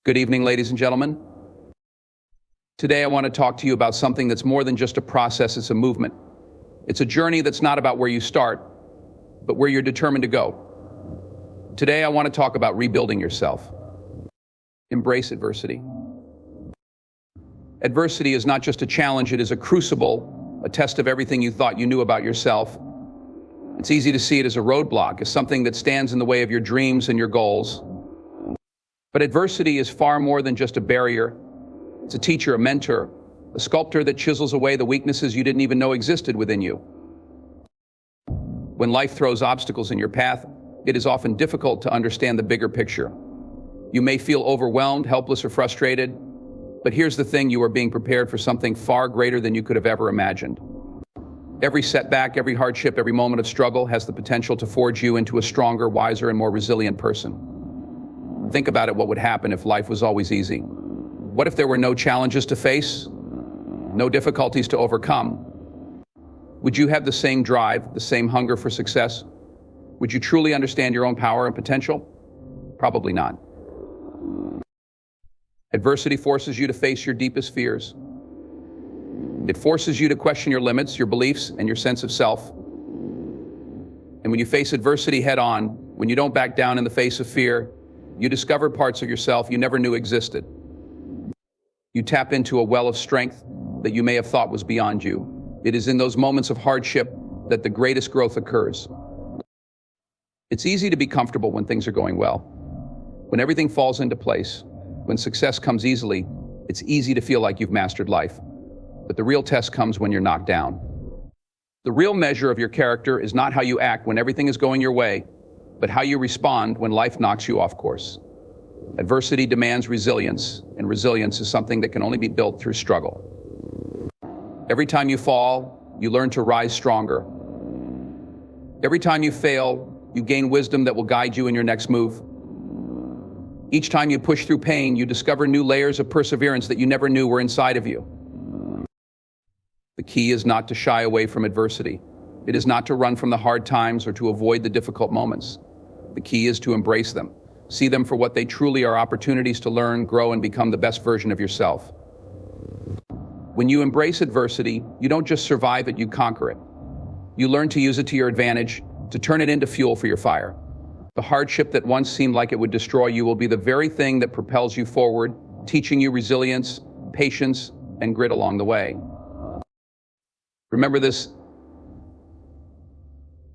Good evening, ladies and gentlemen. Today I want to talk to you about something that's more than just a process, it's a movement. It's a journey that's not about where you start, but where you're determined to go. Today I want to talk about rebuilding yourself. Embrace adversity. Adversity is not just a challenge, it is a crucible, a test of everything you thought you knew about yourself. It's easy to see it as a roadblock, as something that stands in the way of your dreams and your goals. But adversity is far more than just a barrier. It's a teacher, a mentor, a sculptor that chisels away the weaknesses you didn't even know existed within you. When life throws obstacles in your path, it is often difficult to understand the bigger picture. You may feel overwhelmed, helpless, or frustrated, but here's the thing: you are being prepared for something far greater than you could have ever imagined. Every setback, every hardship, every moment of struggle has the potential to forge you into a stronger, wiser, and more resilient person. Think about it: what would happen if life was always easy? What if there were no challenges to face, no difficulties to overcome? Would you have the same drive, the same hunger for success? Would you truly understand your own power and potential? Probably not. Adversity forces you to face your deepest fears. It forces you to question your limits, your beliefs, and your sense of self. And when you face adversity head on, when you don't back down in the face of fear, you discover parts of yourself you never knew existed. You tap into a well of strength that you may have thought was beyond you. It is in those moments of hardship that the greatest growth occurs. It's easy to be comfortable when things are going well. When everything falls into place, when success comes easily, it's easy to feel like you've mastered life. But the real test comes when you're knocked down. The real measure of your character is not how you act when everything is going your way, but how you respond when life knocks you off course. Adversity demands resilience, and resilience is something that can only be built through struggle. Every time you fall, you learn to rise stronger. Every time you fail, you gain wisdom that will guide you in your next move. Each time you push through pain, you discover new layers of perseverance that you never knew were inside of you. The key is not to shy away from adversity. It is not to run from the hard times or to avoid the difficult moments. The key is to embrace them. See them for what they truly are: opportunities to learn, grow, and become the best version of yourself. When you embrace adversity, you don't just survive it, you conquer it. You learn to use it to your advantage, to turn it into fuel for your fire. The hardship that once seemed like it would destroy you will be the very thing that propels you forward, teaching you resilience, patience, and grit along the way. Remember this: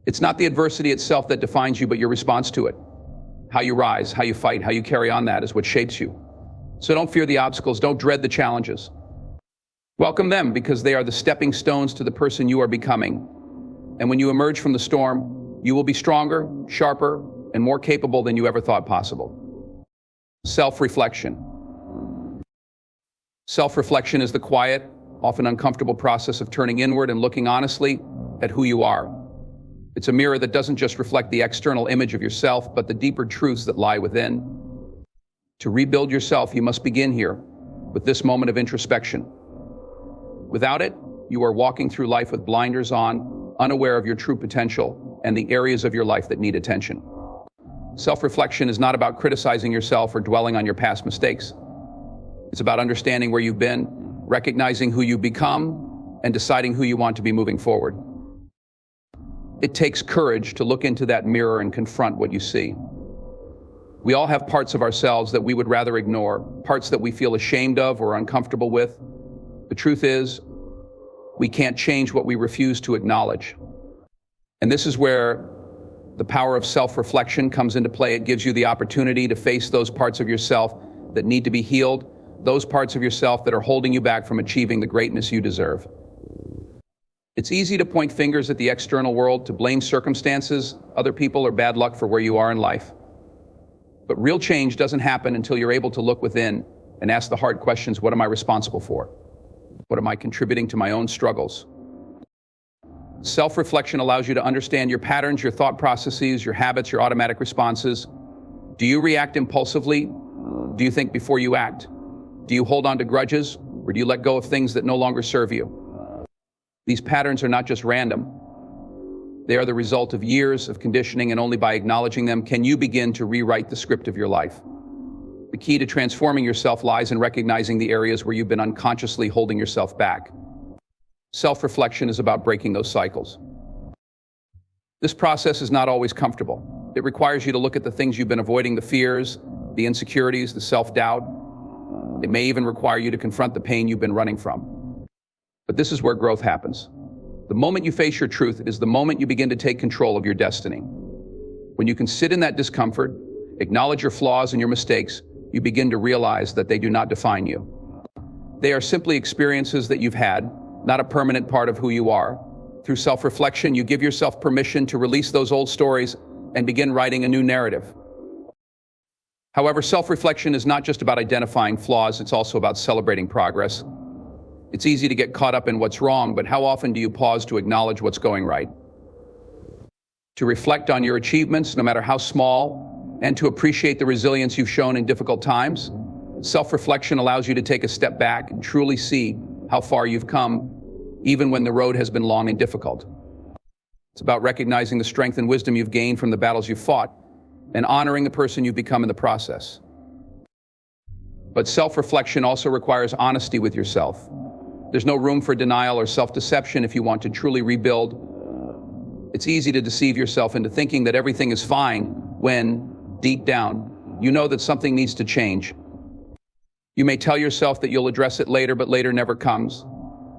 it's not the adversity itself that defines you, but your response to it. How you rise, how you fight, how you carry on, that is what shapes you. So don't fear the obstacles, don't dread the challenges. Welcome them, because they are the stepping stones to the person you are becoming. And when you emerge from the storm, you will be stronger, sharper, and more capable than you ever thought possible. Self-reflection. Self-reflection is the quiet, often uncomfortable process of turning inward and looking honestly at who you are. It's a mirror that doesn't just reflect the external image of yourself, but the deeper truths that lie within. To rebuild yourself, you must begin here, with this moment of introspection. Without it, you are walking through life with blinders on, unaware of your true potential and the areas of your life that need attention. Self-reflection is not about criticizing yourself or dwelling on your past mistakes. It's about understanding where you've been, recognizing who you've become, and deciding who you want to be moving forward. It takes courage to look into that mirror and confront what you see. We all have parts of ourselves that we would rather ignore, parts that we feel ashamed of or uncomfortable with. The truth is, we can't change what we refuse to acknowledge. And this is where the power of self-reflection comes into play. It gives you the opportunity to face those parts of yourself that need to be healed, those parts of yourself that are holding you back from achieving the greatness you deserve. It's easy to point fingers at the external world, to blame circumstances, other people, or bad luck for where you are in life. But real change doesn't happen until you're able to look within and ask the hard questions: what am I responsible for? What am I contributing to my own struggles? Self-reflection allows you to understand your patterns, your thought processes, your habits, your automatic responses. Do you react impulsively? Do you think before you act? Do you hold on to grudges, or do you let go of things that no longer serve you? These patterns are not just random. They are the result of years of conditioning, and only by acknowledging them can you begin to rewrite the script of your life. The key to transforming yourself lies in recognizing the areas where you've been unconsciously holding yourself back. Self-reflection is about breaking those cycles. This process is not always comfortable. It requires you to look at the things you've been avoiding, the fears, the insecurities, the self-doubt. It may even require you to confront the pain you've been running from. But this is where growth happens. The moment you face your truth is the moment you begin to take control of your destiny. When you can sit in that discomfort, acknowledge your flaws and your mistakes, you begin to realize that they do not define you. They are simply experiences that you've had, not a permanent part of who you are. Through self-reflection, you give yourself permission to release those old stories and begin writing a new narrative. However, self-reflection is not just about identifying flaws, it's also about celebrating progress. It's easy to get caught up in what's wrong, but how often do you pause to acknowledge what's going right? To reflect on your achievements, no matter how small, and to appreciate the resilience you've shown in difficult times? Self-reflection allows you to take a step back and truly see how far you've come, even when the road has been long and difficult. It's about recognizing the strength and wisdom you've gained from the battles you've fought, and honoring the person you've become in the process. But self-reflection also requires honesty with yourself. There's no room for denial or self-deception if you want to truly rebuild. It's easy to deceive yourself into thinking that everything is fine when, deep down, you know that something needs to change. You may tell yourself that you'll address it later, but later never comes.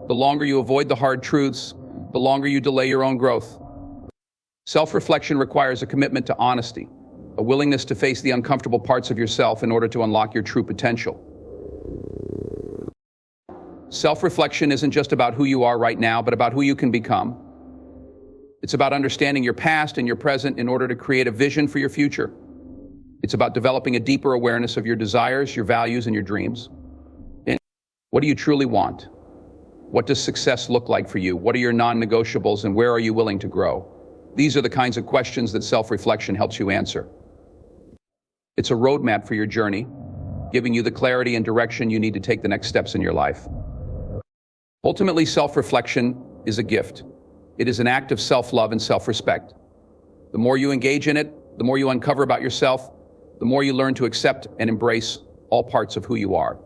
The longer you avoid the hard truths, the longer you delay your own growth. Self-reflection requires a commitment to honesty, a willingness to face the uncomfortable parts of yourself in order to unlock your true potential. Self-reflection isn't just about who you are right now, but about who you can become. It's about understanding your past and your present in order to create a vision for your future. It's about developing a deeper awareness of your desires, your values, and your dreams. And what do you truly want? What does success look like for you? What are your non-negotiables, and where are you willing to grow? These are the kinds of questions that self-reflection helps you answer. It's a roadmap for your journey, giving you the clarity and direction you need to take the next steps in your life. Ultimately, self-reflection is a gift. It is an act of self-love and self-respect. The more you engage in it, the more you uncover about yourself, the more you learn to accept and embrace all parts of who you are.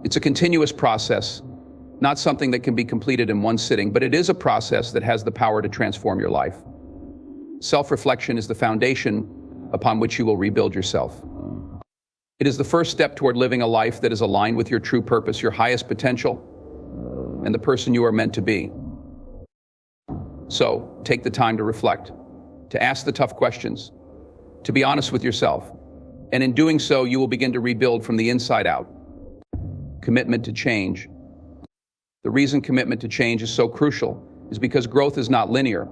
It's a continuous process, not something that can be completed in one sitting, but it is a process that has the power to transform your life. Self-reflection is the foundation upon which you will rebuild yourself. It is the first step toward living a life that is aligned with your true purpose, your highest potential, and the person you are meant to be. So, take the time to reflect, to ask the tough questions, to be honest with yourself, and in doing so, you will begin to rebuild from the inside out. Commitment to change. The reason commitment to change is so crucial is because growth is not linear.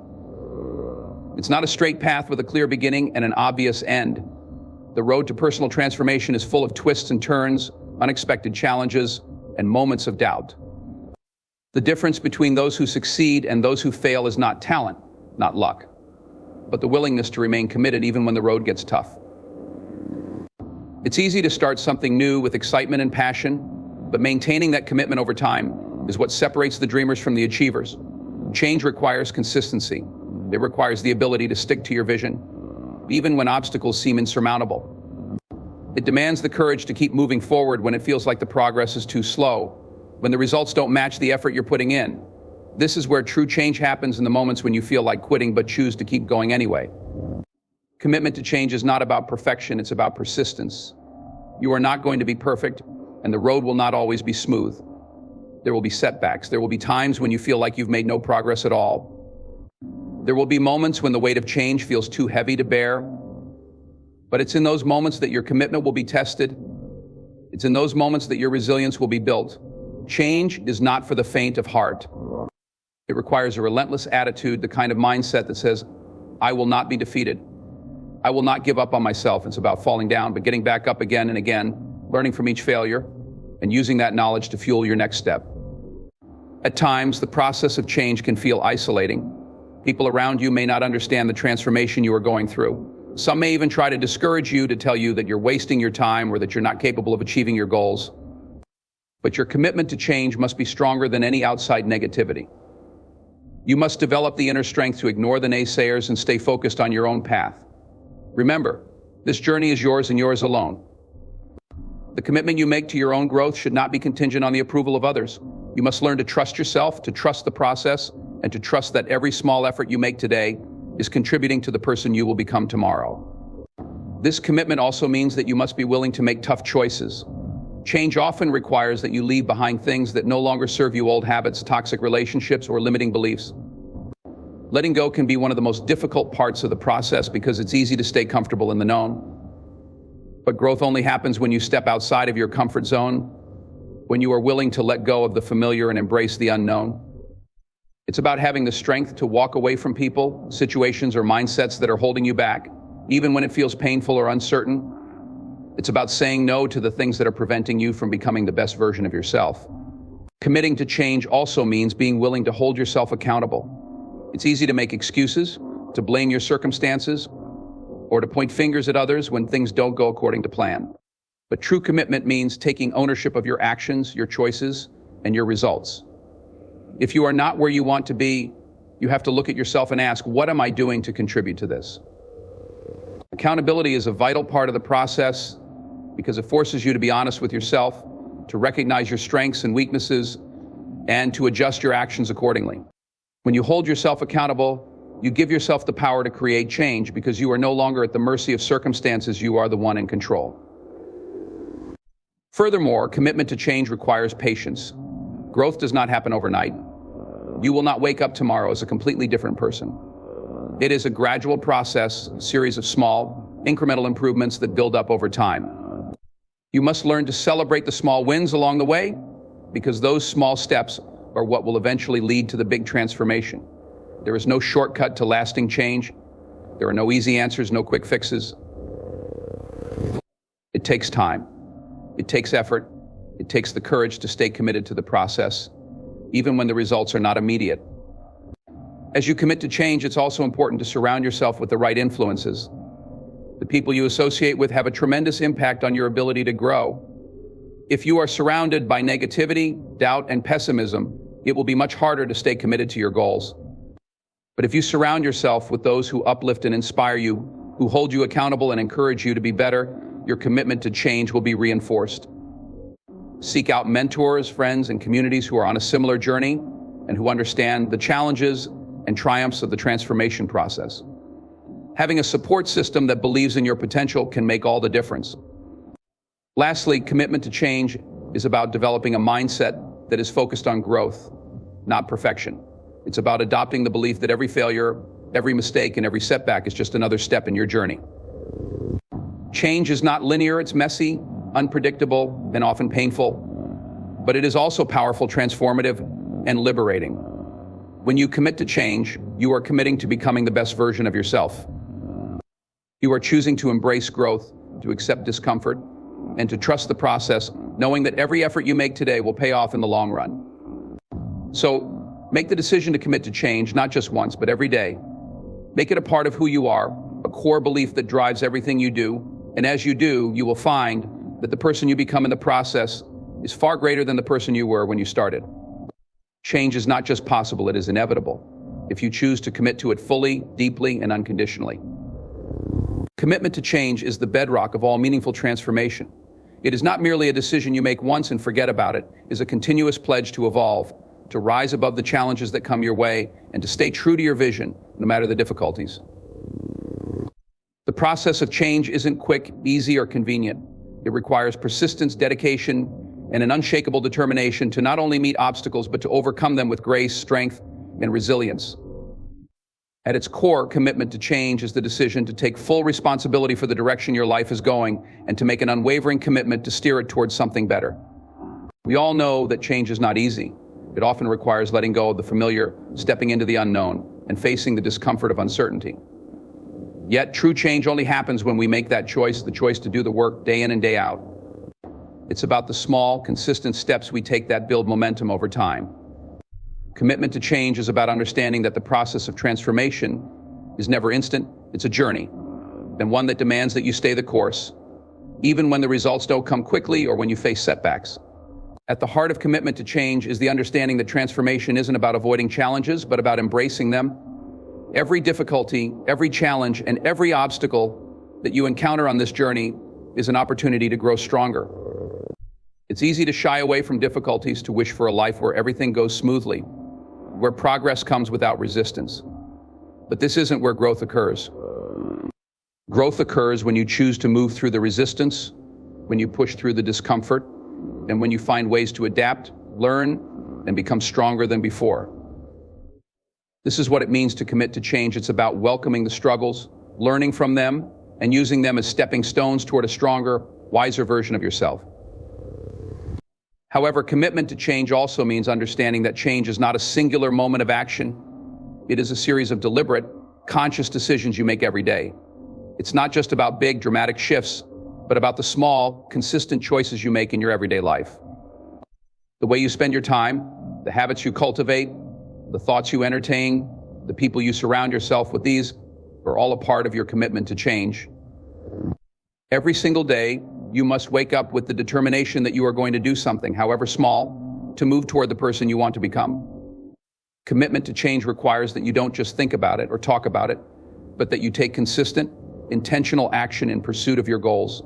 It's not a straight path with a clear beginning and an obvious end. The road to personal transformation is full of twists and turns, unexpected challenges, and moments of doubt. The difference between those who succeed and those who fail is not talent, not luck, but the willingness to remain committed even when the road gets tough. It's easy to start something new with excitement and passion, but maintaining that commitment over time is what separates the dreamers from the achievers. Change requires consistency. It requires the ability to stick to your vision, even when obstacles seem insurmountable. It demands the courage to keep moving forward when it feels like the progress is too slow, when the results don't match the effort you're putting in. This is where true change happens, in the moments when you feel like quitting but choose to keep going anyway. Commitment to change is not about perfection, it's about persistence. You are not going to be perfect, and the road will not always be smooth. There will be setbacks. There will be times when you feel like you've made no progress at all. There will be moments when the weight of change feels too heavy to bear. But it's in those moments that your commitment will be tested. It's in those moments that your resilience will be built. Change is not for the faint of heart. It requires a relentless attitude, the kind of mindset that says, I will not be defeated. I will not give up on myself. It's about falling down, but getting back up again and again, learning from each failure, and using that knowledge to fuel your next step. At times, the process of change can feel isolating. People around you may not understand the transformation you are going through. Some may even try to discourage you, to tell you that you're wasting your time or that you're not capable of achieving your goals. But your commitment to change must be stronger than any outside negativity. You must develop the inner strength to ignore the naysayers and stay focused on your own path. Remember, this journey is yours and yours alone. The commitment you make to your own growth should not be contingent on the approval of others. You must learn to trust yourself, to trust the process, and to trust that every small effort you make today is contributing to the person you will become tomorrow. This commitment also means that you must be willing to make tough choices. Change often requires that you leave behind things that no longer serve you: old habits, toxic relationships, or limiting beliefs. Letting go can be one of the most difficult parts of the process because it's easy to stay comfortable in the known. But growth only happens when you step outside of your comfort zone, when you are willing to let go of the familiar and embrace the unknown. It's about having the strength to walk away from people, situations, or mindsets that are holding you back, even when it feels painful or uncertain. It's about saying no to the things that are preventing you from becoming the best version of yourself. Committing to change also means being willing to hold yourself accountable. It's easy to make excuses, to blame your circumstances, or to point fingers at others when things don't go according to plan. But true commitment means taking ownership of your actions, your choices, and your results. If you are not where you want to be, you have to look at yourself and ask, what am I doing to contribute to this? Accountability is a vital part of the process because it forces you to be honest with yourself, to recognize your strengths and weaknesses, and to adjust your actions accordingly. When you hold yourself accountable, you give yourself the power to create change because you are no longer at the mercy of circumstances. You are the one in control. Furthermore, commitment to change requires patience. Growth does not happen overnight. You will not wake up tomorrow as a completely different person. It is a gradual process, a series of small, incremental improvements that build up over time. You must learn to celebrate the small wins along the way because those small steps are what will eventually lead to the big transformation. There is no shortcut to lasting change. There are no easy answers, no quick fixes. It takes time. It takes effort. It takes the courage to stay committed to the process, even when the results are not immediate. As you commit to change, it's also important to surround yourself with the right influences. The people you associate with have a tremendous impact on your ability to grow. If you are surrounded by negativity, doubt, and pessimism, it will be much harder to stay committed to your goals. But if you surround yourself with those who uplift and inspire you, who hold you accountable and encourage you to be better, your commitment to change will be reinforced. Seek out mentors, friends, and communities who are on a similar journey and who understand the challenges and triumphs of the transformation process. Having a support system that believes in your potential can make all the difference. Lastly, commitment to change is about developing a mindset that is focused on growth, not perfection. It's about adopting the belief that every failure, every mistake, and every setback is just another step in your journey. Change is not linear, it's messy, unpredictable, and often painful, but it is also powerful, transformative, and liberating. When you commit to change, you are committing to becoming the best version of yourself. You are choosing to embrace growth, to accept discomfort, and to trust the process, knowing that every effort you make today will pay off in the long run. So, make the decision to commit to change, not just once, but every day. Make it a part of who you are, a core belief that drives everything you do, and as you do, you will find that the person you become in the process is far greater than the person you were when you started. Change is not just possible, it is inevitable, if you choose to commit to it fully, deeply, and unconditionally. Commitment to change is the bedrock of all meaningful transformation. It is not merely a decision you make once and forget about it. It is a continuous pledge to evolve, to rise above the challenges that come your way, and to stay true to your vision, no matter the difficulties. The process of change isn't quick, easy, or convenient. It requires persistence, dedication, and an unshakable determination to not only meet obstacles, but to overcome them with grace, strength, and resilience. At its core, commitment to change is the decision to take full responsibility for the direction your life is going and to make an unwavering commitment to steer it towards something better. We all know that change is not easy. It often requires letting go of the familiar, stepping into the unknown, and facing the discomfort of uncertainty. Yet, true change only happens when we make that choice, the choice to do the work day in and day out. It's about the small, consistent steps we take that build momentum over time. Commitment to change is about understanding that the process of transformation is never instant, it's a journey, and one that demands that you stay the course, even when the results don't come quickly or when you face setbacks. At the heart of commitment to change is the understanding that transformation isn't about avoiding challenges, but about embracing them. Every difficulty, every challenge, and every obstacle that you encounter on this journey is an opportunity to grow stronger. It's easy to shy away from difficulties, to wish for a life where everything goes smoothly, where progress comes without resistance. But this isn't where growth occurs. Growth occurs when you choose to move through the resistance, when you push through the discomfort, and when you find ways to adapt, learn, and become stronger than before. This is what it means to commit to change. It's about welcoming the struggles, learning from them, and using them as stepping stones toward a stronger, wiser version of yourself. However, commitment to change also means understanding that change is not a singular moment of action. It is a series of deliberate, conscious decisions you make every day. It's not just about big, dramatic shifts, but about the small, consistent choices you make in your everyday life. The way you spend your time, the habits you cultivate, the thoughts you entertain, the people you surround yourself with, these are all a part of your commitment to change. Every single day, you must wake up with the determination that you are going to do something, however small, to move toward the person you want to become. Commitment to change requires that you don't just think about it or talk about it, but that you take consistent, intentional action in pursuit of your goals.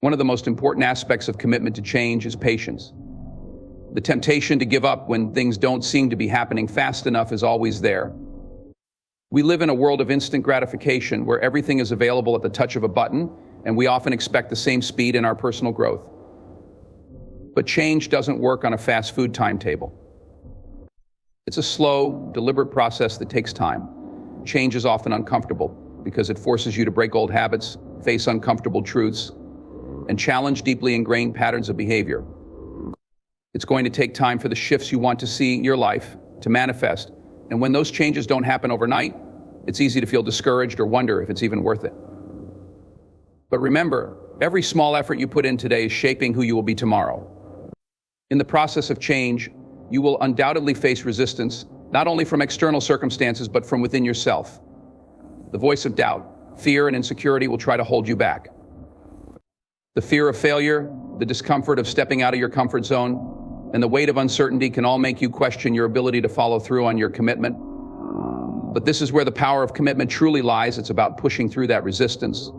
One of the most important aspects of commitment to change is patience. The temptation to give up when things don't seem to be happening fast enough is always there. We live in a world of instant gratification where everything is available at the touch of a button, and we often expect the same speed in our personal growth. But change doesn't work on a fast food timetable. It's a slow, deliberate process that takes time. Change is often uncomfortable because it forces you to break old habits, face uncomfortable truths, and challenge deeply ingrained patterns of behavior. It's going to take time for the shifts you want to see in your life to manifest. And when those changes don't happen overnight, it's easy to feel discouraged or wonder if it's even worth it. But remember, every small effort you put in today is shaping who you will be tomorrow. In the process of change, you will undoubtedly face resistance, not only from external circumstances, but from within yourself. The voice of doubt, fear, and insecurity will try to hold you back. The fear of failure, the discomfort of stepping out of your comfort zone, and the weight of uncertainty can all make you question your ability to follow through on your commitment. But this is where the power of commitment truly lies. It's about pushing through that resistance.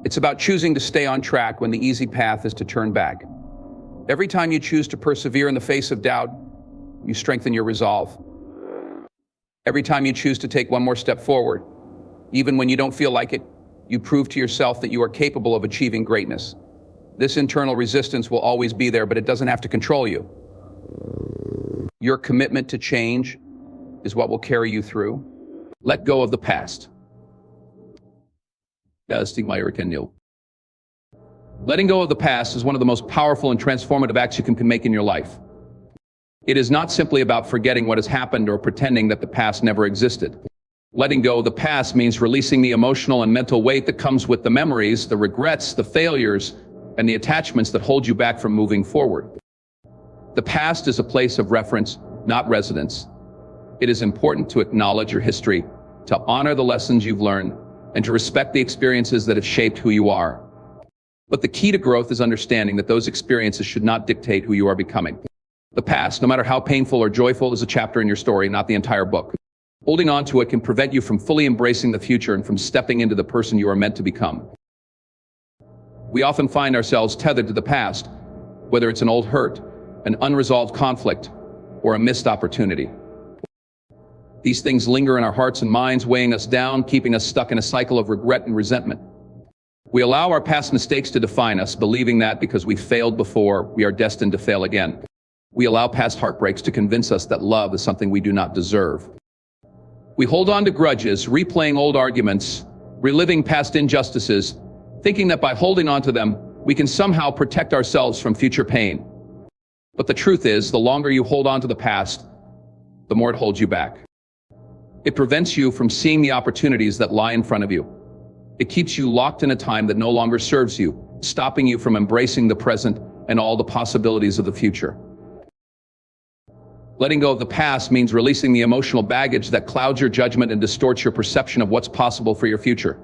It's about choosing to stay on track when the easy path is to turn back. Every time you choose to persevere in the face of doubt, you strengthen your resolve. Every time you choose to take one more step forward, even when you don't feel like it, you prove to yourself that you are capable of achieving greatness. This internal resistance will always be there, but it doesn't have to control you. Your commitment to change is what will carry you through. Let go of the past. Letting go of the past is one of the most powerful and transformative acts you can make in your life. It is not simply about forgetting what has happened or pretending that the past never existed. Letting go of the past means releasing the emotional and mental weight that comes with the memories, the regrets, the failures, and the attachments that hold you back from moving forward. The past is a place of reference, not residence. It is important to acknowledge your history, to honor the lessons you've learned, and to respect the experiences that have shaped who you are. But the key to growth is understanding that those experiences should not dictate who you are becoming. The past, no matter how painful or joyful, is a chapter in your story, not the entire book. Holding on to it can prevent you from fully embracing the future and from stepping into the person you are meant to become. We often find ourselves tethered to the past, whether it's an old hurt, an unresolved conflict, or a missed opportunity. These things linger in our hearts and minds, weighing us down, keeping us stuck in a cycle of regret and resentment. We allow our past mistakes to define us, believing that because we failed before, we are destined to fail again. We allow past heartbreaks to convince us that love is something we do not deserve. We hold on to grudges, replaying old arguments, reliving past injustices, thinking that by holding on to them, we can somehow protect ourselves from future pain. But the truth is, the longer you hold on to the past, the more it holds you back. It prevents you from seeing the opportunities that lie in front of you. It keeps you locked in a time that no longer serves you, stopping you from embracing the present and all the possibilities of the future. Letting go of the past means releasing the emotional baggage that clouds your judgment and distorts your perception of what's possible for your future.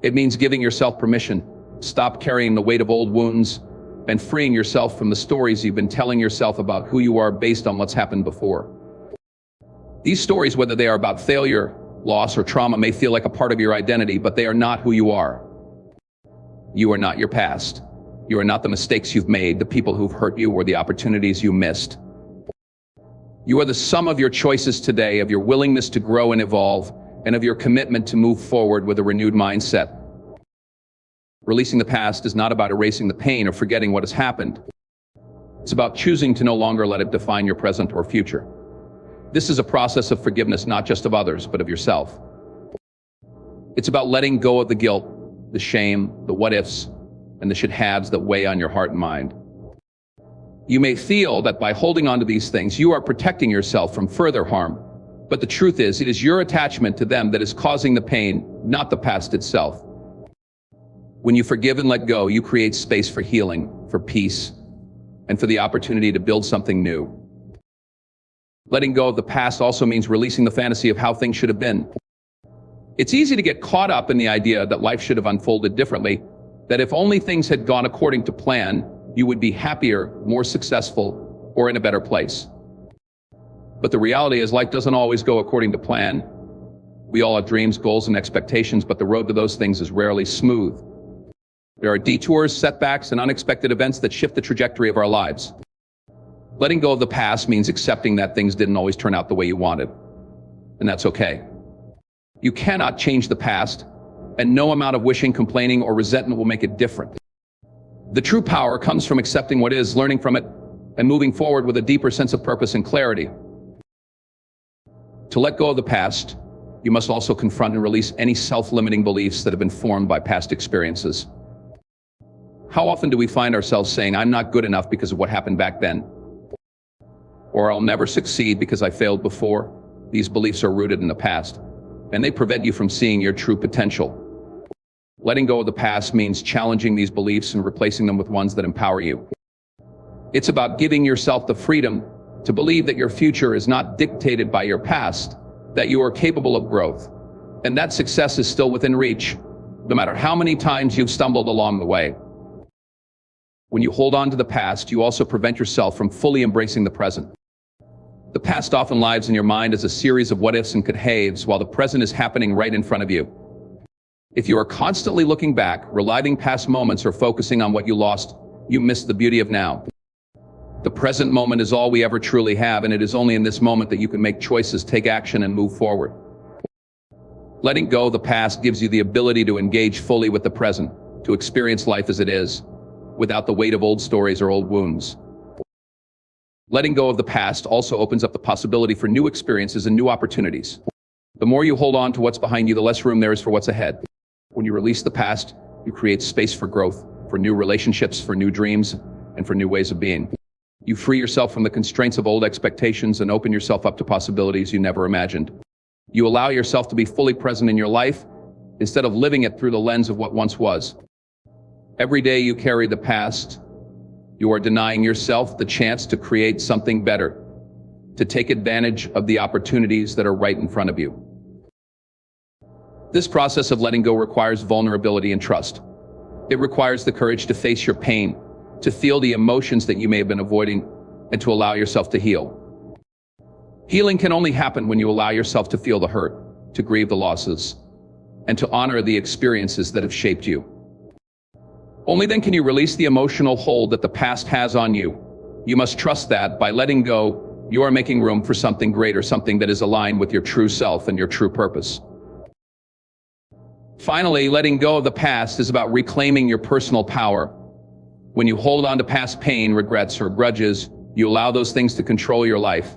It means giving yourself permission, stop carrying the weight of old wounds, and freeing yourself from the stories you've been telling yourself about who you are based on what's happened before. These stories, whether they are about failure, loss, or trauma, may feel like a part of your identity, but they are not who you are. You are not your past. You are not the mistakes you've made, the people who've hurt you, or the opportunities you missed. You are the sum of your choices today, of your willingness to grow and evolve, and of your commitment to move forward with a renewed mindset. Releasing the past is not about erasing the pain or forgetting what has happened. It's about choosing to no longer let it define your present or future. This is a process of forgiveness, not just of others, but of yourself. It's about letting go of the guilt, the shame, the what-ifs, and the should-haves that weigh on your heart and mind. You may feel that by holding on to these things, you are protecting yourself from further harm, but the truth is, it is your attachment to them that is causing the pain, not the past itself. When you forgive and let go, you create space for healing, for peace, and for the opportunity to build something new. Letting go of the past also means releasing the fantasy of how things should have been. It's easy to get caught up in the idea that life should have unfolded differently, that if only things had gone according to plan, you would be happier, more successful, or in a better place. But the reality is life doesn't always go according to plan. We all have dreams, goals, and expectations, but the road to those things is rarely smooth. There are detours, setbacks, and unexpected events that shift the trajectory of our lives. Letting go of the past means accepting that things didn't always turn out the way you wanted. And that's okay. You cannot change the past, and no amount of wishing, complaining, or resentment will make it different. The true power comes from accepting what is, learning from it, and moving forward with a deeper sense of purpose and clarity. To let go of the past, you must also confront and release any self-limiting beliefs that have been formed by past experiences. How often do we find ourselves saying, "I'm not good enough because of what happened back then," or "I'll never succeed because I failed before"? These beliefs are rooted in the past, and they prevent you from seeing your true potential. Letting go of the past means challenging these beliefs and replacing them with ones that empower you. It's about giving yourself the freedom to believe that your future is not dictated by your past, that you are capable of growth, and that success is still within reach, no matter how many times you've stumbled along the way. When you hold on to the past, you also prevent yourself from fully embracing the present. The past often lives in your mind as a series of what-ifs and could-haves, while the present is happening right in front of you. If you are constantly looking back, reliving past moments, or focusing on what you lost, you miss the beauty of now. The present moment is all we ever truly have, and it is only in this moment that you can make choices, take action, and move forward. Letting go of the past gives you the ability to engage fully with the present, to experience life as it is, without the weight of old stories or old wounds. Letting go of the past also opens up the possibility for new experiences and new opportunities. The more you hold on to what's behind you, the less room there is for what's ahead. When you release the past, you create space for growth, for new relationships, for new dreams, and for new ways of being. You free yourself from the constraints of old expectations and open yourself up to possibilities you never imagined. You allow yourself to be fully present in your life instead of living it through the lens of what once was. Every day you carry the past, you are denying yourself the chance to create something better, to take advantage of the opportunities that are right in front of you. This process of letting go requires vulnerability and trust. It requires the courage to face your pain, to feel the emotions that you may have been avoiding, and to allow yourself to heal. Healing can only happen when you allow yourself to feel the hurt, to grieve the losses, and to honor the experiences that have shaped you. Only then can you release the emotional hold that the past has on you. You must trust that by letting go, you are making room for something greater, something that is aligned with your true self and your true purpose. Finally, letting go of the past is about reclaiming your personal power. When you hold on to past pain, regrets, or grudges, you allow those things to control your life.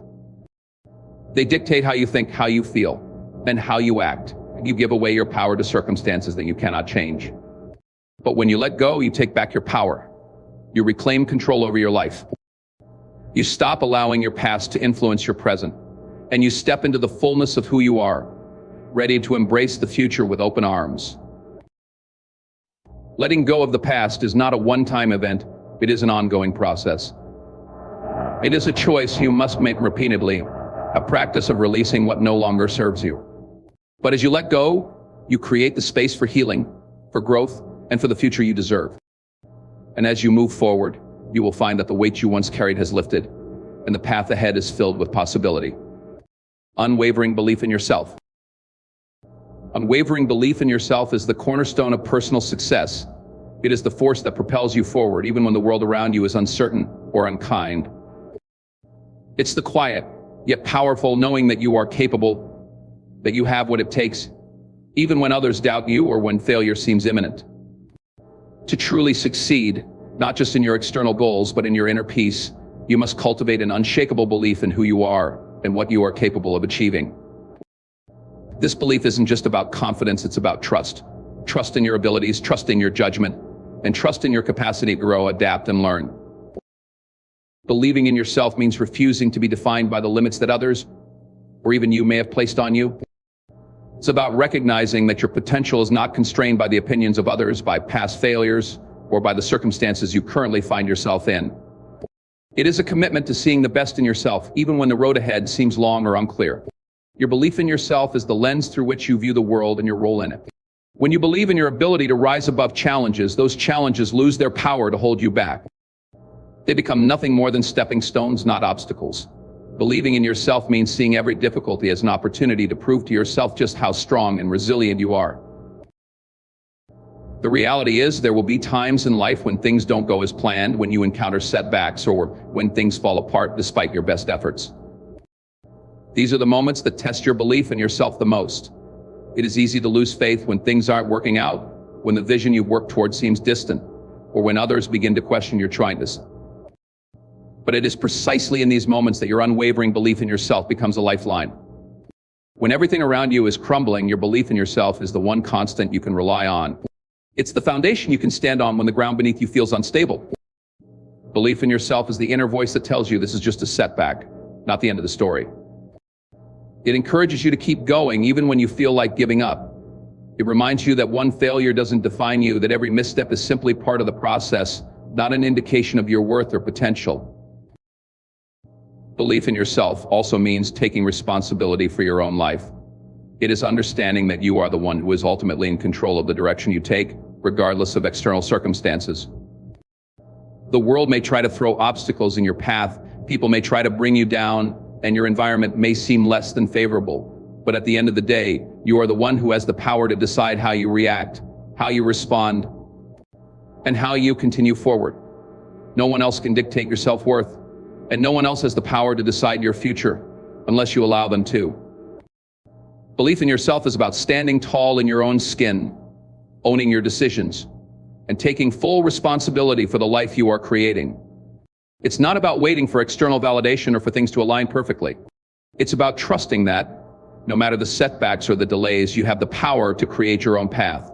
They dictate how you think, how you feel, and how you act. You give away your power to circumstances that you cannot change. But when you let go, you take back your power. You reclaim control over your life. You stop allowing your past to influence your present, and you step into the fullness of who you are, ready to embrace the future with open arms. Letting go of the past is not a one-time event, it is an ongoing process. It is a choice you must make repeatedly, a practice of releasing what no longer serves you. But as you let go, you create the space for healing, for growth, and for the future you deserve. And as you move forward, you will find that the weight you once carried has lifted, and the path ahead is filled with possibility. Unwavering belief in yourself. Unwavering belief in yourself is the cornerstone of personal success. It is the force that propels you forward, even when the world around you is uncertain or unkind. It's the quiet, yet powerful knowing that you are capable, that you have what it takes, even when others doubt you or when failure seems imminent. To truly succeed, not just in your external goals, but in your inner peace, you must cultivate an unshakable belief in who you are and what you are capable of achieving. This belief isn't just about confidence, it's about trust. Trust in your abilities, trust in your judgment, and trust in your capacity to grow, adapt, and learn. Believing in yourself means refusing to be defined by the limits that others, or even you, may have placed on you. It's about recognizing that your potential is not constrained by the opinions of others, by past failures, or by the circumstances you currently find yourself in. It is a commitment to seeing the best in yourself, even when the road ahead seems long or unclear. Your belief in yourself is the lens through which you view the world and your role in it. When you believe in your ability to rise above challenges, those challenges lose their power to hold you back. They become nothing more than stepping stones, not obstacles. Believing in yourself means seeing every difficulty as an opportunity to prove to yourself just how strong and resilient you are. The reality is, there will be times in life when things don't go as planned, when you encounter setbacks, or when things fall apart despite your best efforts. These are the moments that test your belief in yourself the most. It is easy to lose faith when things aren't working out, when the vision you've worked toward seems distant, or when others begin to question your trying. But it is precisely in these moments that your unwavering belief in yourself becomes a lifeline. When everything around you is crumbling, your belief in yourself is the one constant you can rely on. It's the foundation you can stand on when the ground beneath you feels unstable. Belief in yourself is the inner voice that tells you this is just a setback, not the end of the story. It encourages you to keep going even when you feel like giving up. It reminds you that one failure doesn't define you, that every misstep is simply part of the process, not an indication of your worth or potential. Belief in yourself also means taking responsibility for your own life. It is understanding that you are the one who is ultimately in control of the direction you take, regardless of external circumstances. The world may try to throw obstacles in your path, people may try to bring you down, and your environment may seem less than favorable. But at the end of the day, you are the one who has the power to decide how you react, how you respond, and how you continue forward. No one else can dictate your self-worth, and no one else has the power to decide your future, unless you allow them to. Belief in yourself is about standing tall in your own skin, owning your decisions, and taking full responsibility for the life you are creating. It's not about waiting for external validation or for things to align perfectly. It's about trusting that, no matter the setbacks or the delays, you have the power to create your own path.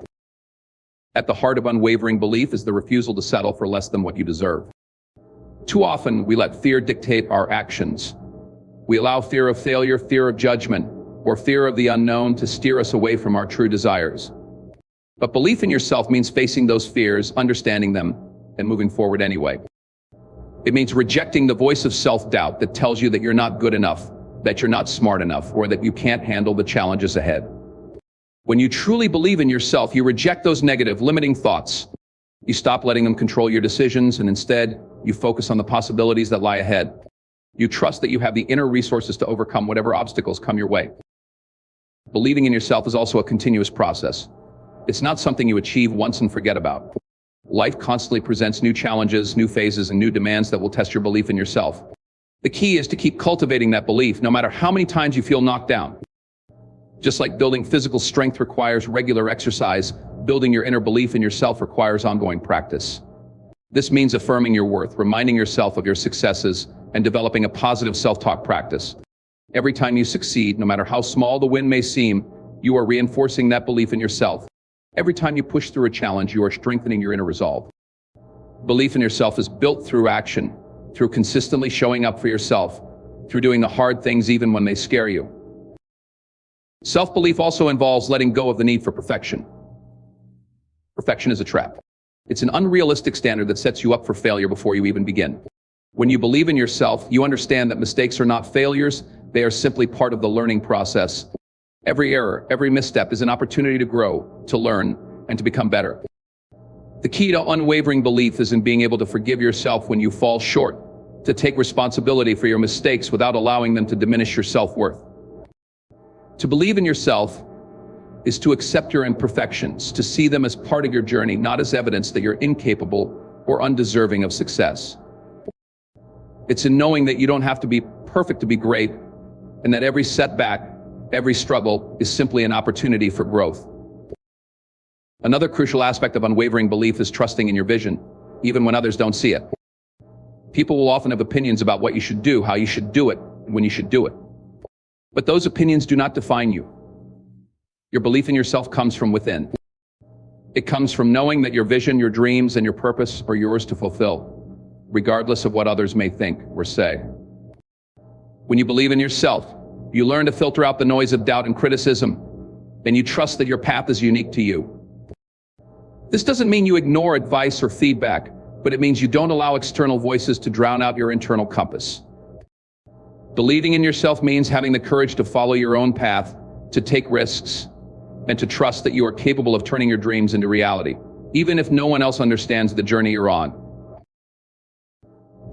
At the heart of unwavering belief is the refusal to settle for less than what you deserve. Too often, we let fear dictate our actions. We allow fear of failure, fear of judgment, or fear of the unknown to steer us away from our true desires. But belief in yourself means facing those fears, understanding them, and moving forward anyway. It means rejecting the voice of self-doubt that tells you that you're not good enough, that you're not smart enough, or that you can't handle the challenges ahead. When you truly believe in yourself, you reject those negative, limiting thoughts. You stop letting them control your decisions, and instead, you focus on the possibilities that lie ahead. You trust that you have the inner resources to overcome whatever obstacles come your way. Believing in yourself is also a continuous process. It's not something you achieve once and forget about. Life constantly presents new challenges, new phases, and new demands that will test your belief in yourself. The key is to keep cultivating that belief, no matter how many times you feel knocked down. Just like building physical strength requires regular exercise, building your inner belief in yourself requires ongoing practice. This means affirming your worth, reminding yourself of your successes, and developing a positive self-talk practice. Every time you succeed, no matter how small the win may seem, you are reinforcing that belief in yourself. Every time you push through a challenge, you are strengthening your inner resolve. Belief in yourself is built through action, through consistently showing up for yourself, through doing the hard things even when they scare you. Self-belief also involves letting go of the need for perfection. Perfection is a trap. It's an unrealistic standard that sets you up for failure before you even begin. When you believe in yourself, you understand that mistakes are not failures, they are simply part of the learning process. Every error, every misstep is an opportunity to grow, to learn, and to become better. The key to unwavering belief is in being able to forgive yourself when you fall short, to take responsibility for your mistakes without allowing them to diminish your self-worth. To believe in yourself is to accept your imperfections, to see them as part of your journey, not as evidence that you're incapable or undeserving of success. It's in knowing that you don't have to be perfect to be great, and that every setback, every struggle is simply an opportunity for growth. Another crucial aspect of unwavering belief is trusting in your vision, even when others don't see it. People will often have opinions about what you should do, how you should do it, and when you should do it. But those opinions do not define you. Your belief in yourself comes from within. It comes from knowing that your vision, your dreams, and your purpose are yours to fulfill, regardless of what others may think or say. When you believe in yourself, you learn to filter out the noise of doubt and criticism, and you trust that your path is unique to you. This doesn't mean you ignore advice or feedback, but it means you don't allow external voices to drown out your internal compass. Believing in yourself means having the courage to follow your own path, to take risks, and to trust that you are capable of turning your dreams into reality, even if no one else understands the journey you're on.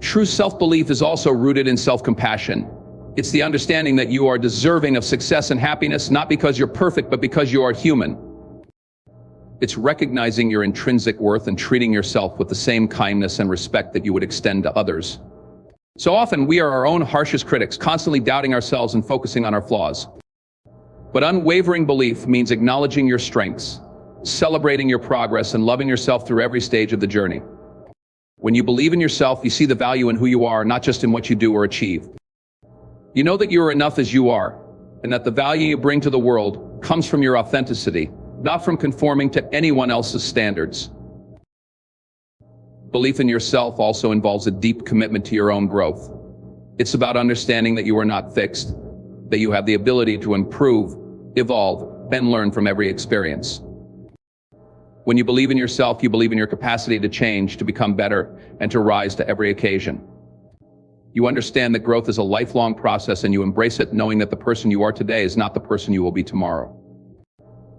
True self-belief is also rooted in self-compassion. It's the understanding that you are deserving of success and happiness, not because you're perfect, but because you are human. It's recognizing your intrinsic worth and treating yourself with the same kindness and respect that you would extend to others. So often, we are our own harshest critics, constantly doubting ourselves and focusing on our flaws. But unwavering belief means acknowledging your strengths, celebrating your progress, and loving yourself through every stage of the journey. When you believe in yourself, you see the value in who you are, not just in what you do or achieve. You know that you are enough as you are, and that the value you bring to the world comes from your authenticity, not from conforming to anyone else's standards. Belief in yourself also involves a deep commitment to your own growth. It's about understanding that you are not fixed, that you have the ability to improve, evolve, and learn from every experience. When you believe in yourself, you believe in your capacity to change, to become better, and to rise to every occasion. You understand that growth is a lifelong process, and you embrace it knowing that the person you are today is not the person you will be tomorrow.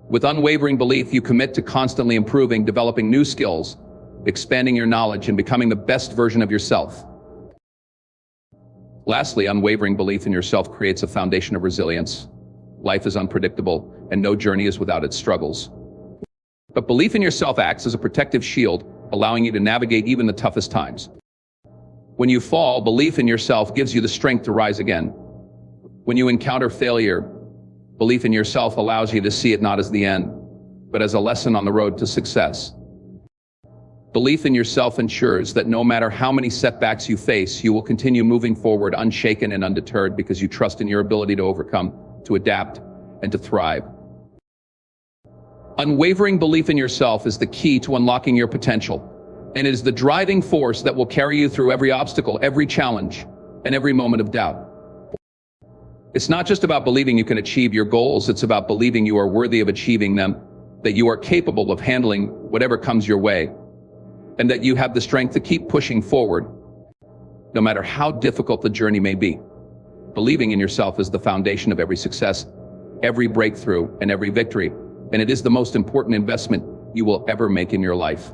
With unwavering belief, you commit to constantly improving, developing new skills, expanding your knowledge, and becoming the best version of yourself. Lastly, unwavering belief in yourself creates a foundation of resilience. Life is unpredictable, and no journey is without its struggles. But belief in yourself acts as a protective shield, allowing you to navigate even the toughest times. When you fall, belief in yourself gives you the strength to rise again. When you encounter failure, belief in yourself allows you to see it not as the end, but as a lesson on the road to success. Belief in yourself ensures that no matter how many setbacks you face, you will continue moving forward unshaken and undeterred because you trust in your ability to overcome, to adapt, and to thrive. Unwavering belief in yourself is the key to unlocking your potential, and it is the driving force that will carry you through every obstacle, every challenge, and every moment of doubt. It's not just about believing you can achieve your goals, it's about believing you are worthy of achieving them, that you are capable of handling whatever comes your way, and that you have the strength to keep pushing forward, no matter how difficult the journey may be. Believing in yourself is the foundation of every success, every breakthrough, and every victory, and it is the most important investment you will ever make in your life.